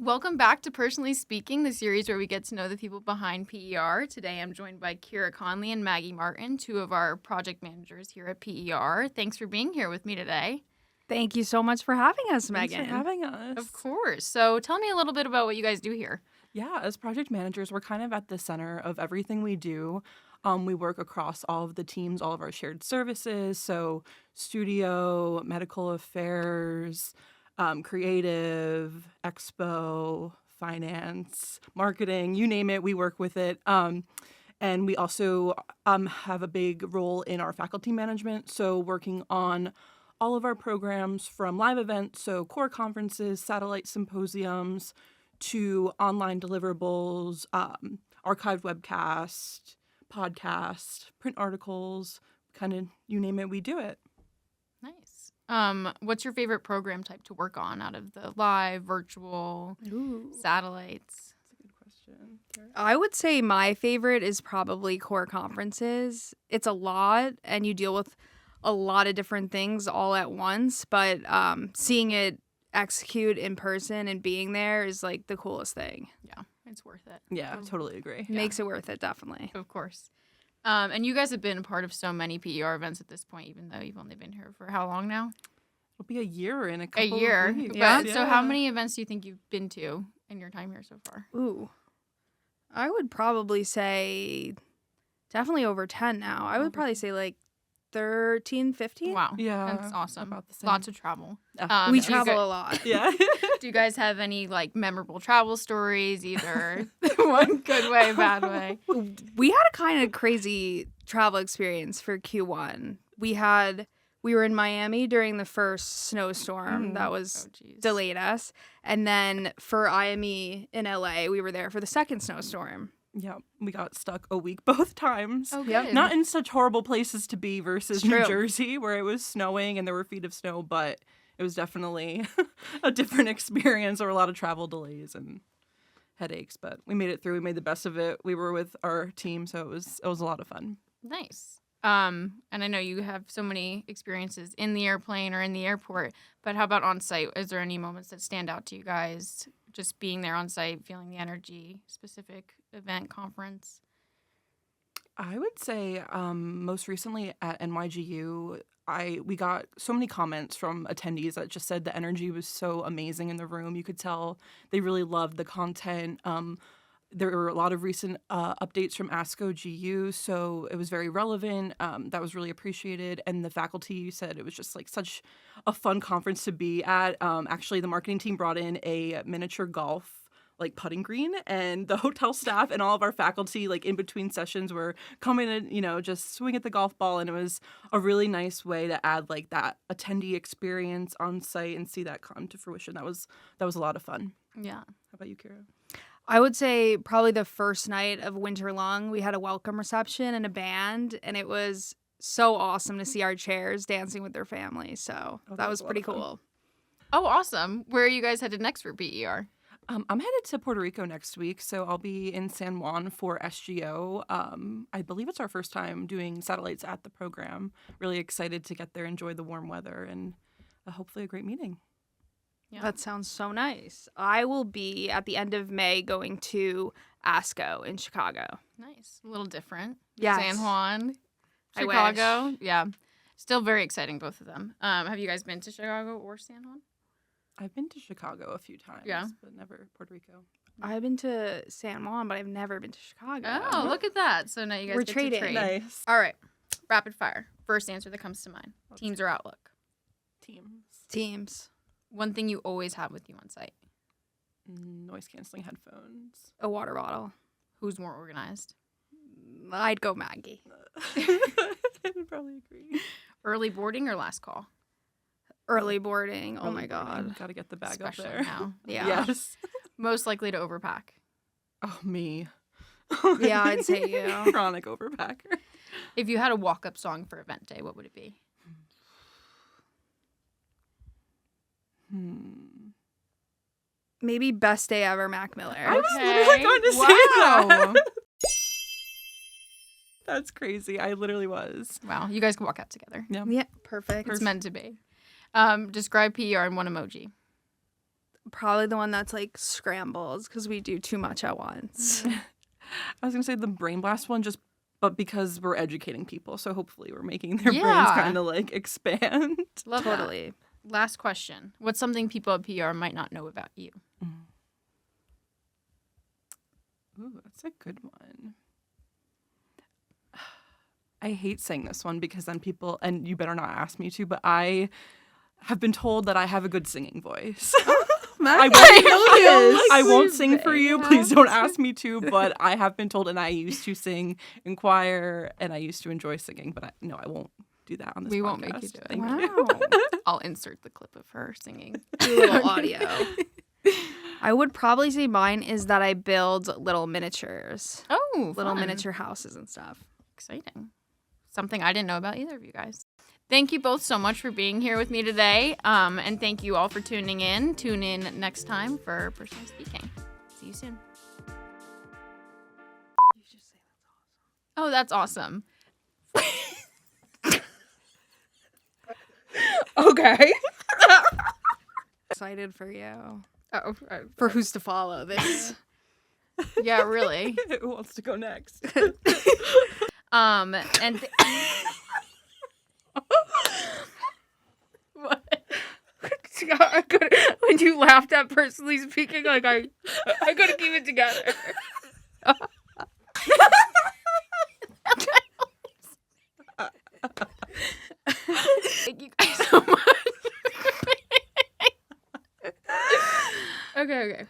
Welcome back to Personally Speaking, the series where we get to know the people behind PER. Today I'm joined by Kyra Conley and Maggie Martin, two of our project managers here at PER. Thanks for being here with me today. Thank you so much for having us, Thanks Megan. for having us. Of course. So tell me a little bit about what you guys do here. Yeah, as project managers, we're kind of at the center of everything we do. We work across all of the teams, all of our shared services, so studio, medical affairs, creative, expo, finance, marketing, you name it, we work with it. And we also have a big role in our faculty management, so working on all of our programs from live events, so core conferences, satellite symposiums, to online deliverables, archived webcast, podcast, print articles, kind of you name it, we do it. Nice. What's your favorite program type to work on out of the live, virtual, satellites? That's a good question. Kyra? I would say my favorite is probably core conferences. It's a lot, and you deal with a lot of different things all at once, but seeing it execute in person and being there is like the coolest thing. Yeah, it's worth it. Yeah, totally agree. Makes it worth it, definitely. Of course. And you guys have been a part of so many PER events at this point, even though you've only been here for how long now? It'll be a year in a couple A year. of weeks. Yeah. So how many events do you think you've been to in your time here so far? Ooh. I would probably say definitely over 10 now. I would probably say like 13, 15. Wow. Yeah, That's awesome. about the same. Lots of travel. We do you travel guys- a lot. Yeah. Do you guys have any like memorable travel stories, either one good way, bad way? We had a kind of crazy travel experience for Q1. We were in Miami during the first snowstorm that was delayed us. And then for IME in LA, we were there for the second snowstorm. Yeah, we got stuck a week both times. Oh, Yep. good. Not in such horrible places to be versus It's New true. Jersey, where it was snowing and there were feet of snow, but it was definitely a different experience. There were a lot of travel delays and headaches, but we made it through. We made the best of it. We were with our team, so it was a lot of fun. Nice. And I know you have so many experiences in the airplane or in the airport, but how about on site? Is there any moments that stand out to you guys? Just being there on site, feeling the energy, specific event, conference? I would say most recently at NYGU, we got so many comments from attendees that just said the energy was so amazing in the room. You could tell they really loved the content. There were a lot of recent updates from ASCO GU, so it was very relevant. That was really appreciated. And the faculty said it was just like such a fun conference to be at. Actually, the marketing team brought in a miniature golf like putting green, and the hotel staff and all of our faculty, like in between sessions, were coming and just swing at the golf ball, and it was a really nice way to add like that attendee experience on site and see that come to fruition. That was a lot of fun. Yeah. How about you, Kyra? I would say probably the first night of Winter Long, we had a welcome reception and a band, and it was so awesome to see our chairs dancing with their families. So that was a lot pretty of fun. cool. Oh, awesome. Where are you guys headed next for PER? I'm headed to Puerto Rico next week, so I'll be in San Juan for SGO. I believe it's our first time doing satellites at the program. Really excited to get there, enjoy the warm weather, and hopefully a great meeting. Yeah. That sounds so nice. I will be at the end of May going to ASCO in Chicago. Nice. A little different. Yes. San Juan, I wish. Chicago. Yeah. Still very exciting, both of them. Have you guys been to Chicago or San Juan? I've been to Chicago a few times, Yeah. but never Puerto Rico. I've been to San Juan, but I've never been to Chicago. Oh, look at that. So now you guys We're get trading. to trade. Nice. All right. Rapid fire. First answer that comes to mind. Teams or Outlook? Teams. Teams. One thing you always have with you on site. Noise canceling headphones. A water bottle. Who's more organized? I'd go Maggie. I would probably agree. Early boarding or last call? Early boarding. Oh my God. Got to get the bag Especially up there. now. Yeah. Yes. Most likely to overpack. Oh, me. Yeah, I'd say you. Chronic overpacker. If you had a walk-up song for event day, what would it be? Maybe Best Day Ever, Mac Miller. I was literally going to say Wow. that. That's crazy. I literally was. Wow, you guys can walk out together. Yeah. Yeah, perfect. It's meant to be. Describe PR in one emoji. Probably the one that's like scrambles because we do too much at once. I was going to say the brain blast one but because we're educating people. So hopefully we're making their brains Yeah. kind of like expand. Love that. Totally. Last question. What's something people at PR might not know about you? Ooh, that's a good one. I hate saying this one because then people, and you better not ask me to, but I have been told that I have a good singing voice. I won't sing for you. Please don't ask me to, but I have been told, and I used to sing in choir, and I used to enjoy singing, but I won't do that on this podcast. We won't make you do it. Thank Wow. you. I'll insert the clip of her singing. Do a little audio. I would probably say mine is that I build little miniatures. Oh, Little fun. miniature houses and stuff. Exciting. Something I didn't know about either of you guys. Thank you both so much for being here with me today. And thank you all for tuning in. Tune in next time for Personally Speaking. See you soon. You should say Oh, that's awesome. okay. Excited for you. Oh, For who's to follow this. yeah, really. Who wants to go next? And what? When you laughed at Personally Speaking, like I couldn't keep it together. Thank you guys so much. Okay.